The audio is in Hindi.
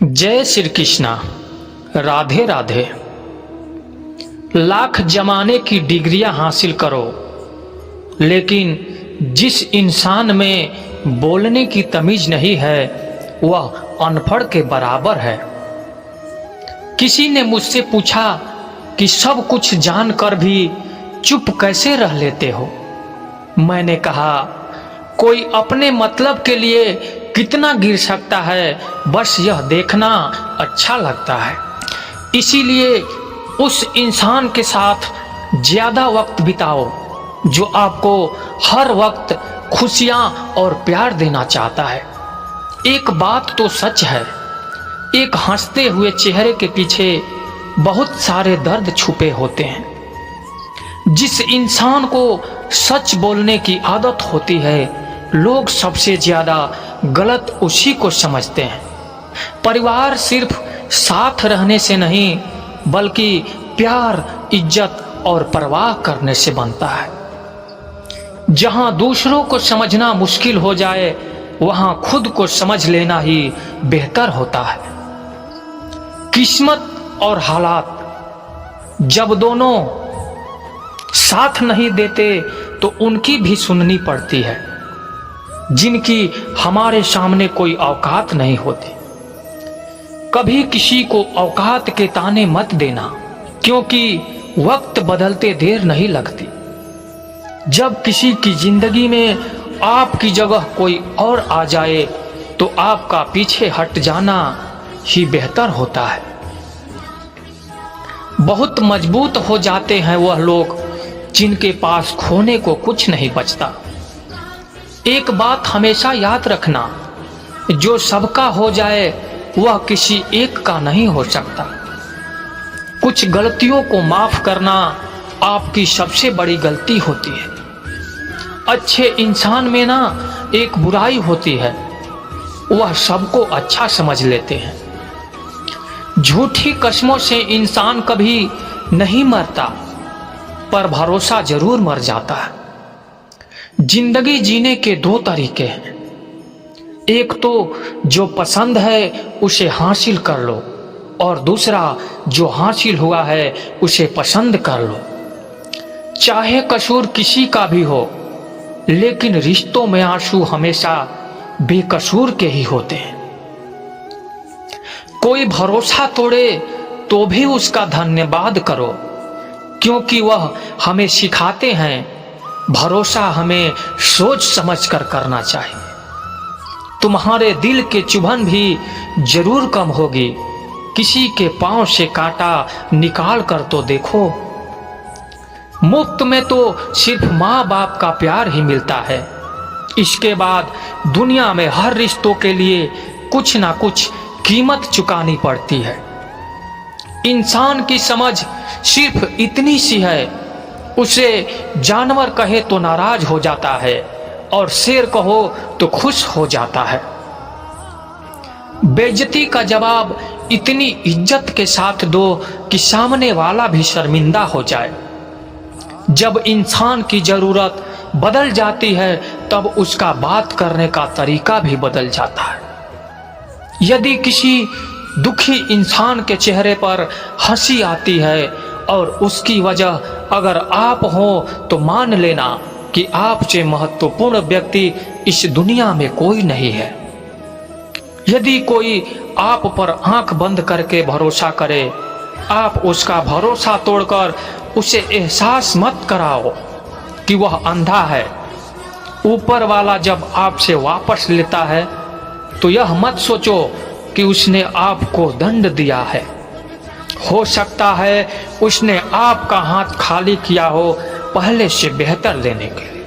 जय श्री कृष्णा। राधे राधे। लाख जमाने की डिग्रियां हासिल करो, लेकिन जिस इंसान में बोलने की तमीज नहीं है वह अनपढ़ के बराबर है। किसी ने मुझसे पूछा कि सब कुछ जानकर भी चुप कैसे रह लेते हो। मैंने कहा, कोई अपने मतलब के लिए कितना गिर सकता है, बस यह देखना अच्छा लगता है। इसीलिए उस इंसान के साथ ज्यादा वक्त बिताओ जो आपको हर वक्त खुशियां और प्यार देना चाहता है। एक बात तो सच है, एक हंसते हुए चेहरे के पीछे बहुत सारे दर्द छुपे होते हैं। जिस इंसान को सच बोलने की आदत होती है, लोग सबसे ज्यादा गलत उसी को समझते हैं। परिवार सिर्फ साथ रहने से नहीं, बल्कि प्यार, इज्जत और परवाह करने से बनता है। जहां दूसरों को समझना मुश्किल हो जाए, वहां खुद को समझ लेना ही बेहतर होता है। किस्मत और हालात जब दोनों साथ नहीं देते तो उनकी भी सुननी पड़ती है, जिनकी हमारे सामने कोई औकात नहीं होती। कभी किसी को औकात के ताने मत देना, क्योंकि वक्त बदलते देर नहीं लगती। जब किसी की जिंदगी में आपकी जगह कोई और आ जाए तो आपका पीछे हट जाना ही बेहतर होता है। बहुत मजबूत हो जाते हैं वह लोग जिनके पास खोने को कुछ नहीं बचता। एक बात हमेशा याद रखना, जो सबका हो जाए वह किसी एक का नहीं हो सकता। कुछ गलतियों को माफ करना आपकी सबसे बड़ी गलती होती है। अच्छे इंसान में ना एक बुराई होती है, वह सबको अच्छा समझ लेते हैं। झूठी कसमों से इंसान कभी नहीं मरता, पर भरोसा जरूर मर जाता है। जिंदगी जीने के दो तरीके हैं, एक तो जो पसंद है उसे हासिल कर लो, और दूसरा जो हासिल हुआ है उसे पसंद कर लो। चाहे कसूर किसी का भी हो, लेकिन रिश्तों में आंसू हमेशा बेकसूर के ही होते हैं। कोई भरोसा तोड़े तो भी उसका धन्यवाद करो, क्योंकि वह हमें सिखाते हैं भरोसा हमें सोच समझ कर करना चाहिए। तुम्हारे दिल के चुभन भी जरूर कम होगी, किसी के पांव से कांटा निकाल कर तो देखो। मुफ्त में तो सिर्फ माँ बाप का प्यार ही मिलता है, इसके बाद दुनिया में हर रिश्तों के लिए कुछ ना कुछ कीमत चुकानी पड़ती है। इंसान की समझ सिर्फ इतनी सी है, उसे जानवर कहे तो नाराज हो जाता है और शेर कहो तो खुश हो जाता है। बेइज्जती का जवाब इतनी इज्जत के साथ दो कि सामने वाला भी शर्मिंदा हो जाए। जब इंसान की जरूरत बदल जाती है, तब उसका बात करने का तरीका भी बदल जाता है। यदि किसी दुखी इंसान के चेहरे पर हंसी आती है और उसकी वजह अगर आप हो, तो मान लेना कि आपसे महत्वपूर्ण व्यक्ति इस दुनिया में कोई नहीं है। यदि कोई आप पर आंख बंद करके भरोसा करे, आप उसका भरोसा तोड़कर उसे एहसास मत कराओ कि वह अंधा है। ऊपर वाला जब आपसे वापस लेता है तो यह मत सोचो कि उसने आपको दंड दिया है। हो सकता है उसने आपका हाथ खाली किया हो पहले से बेहतर लेने के लिए।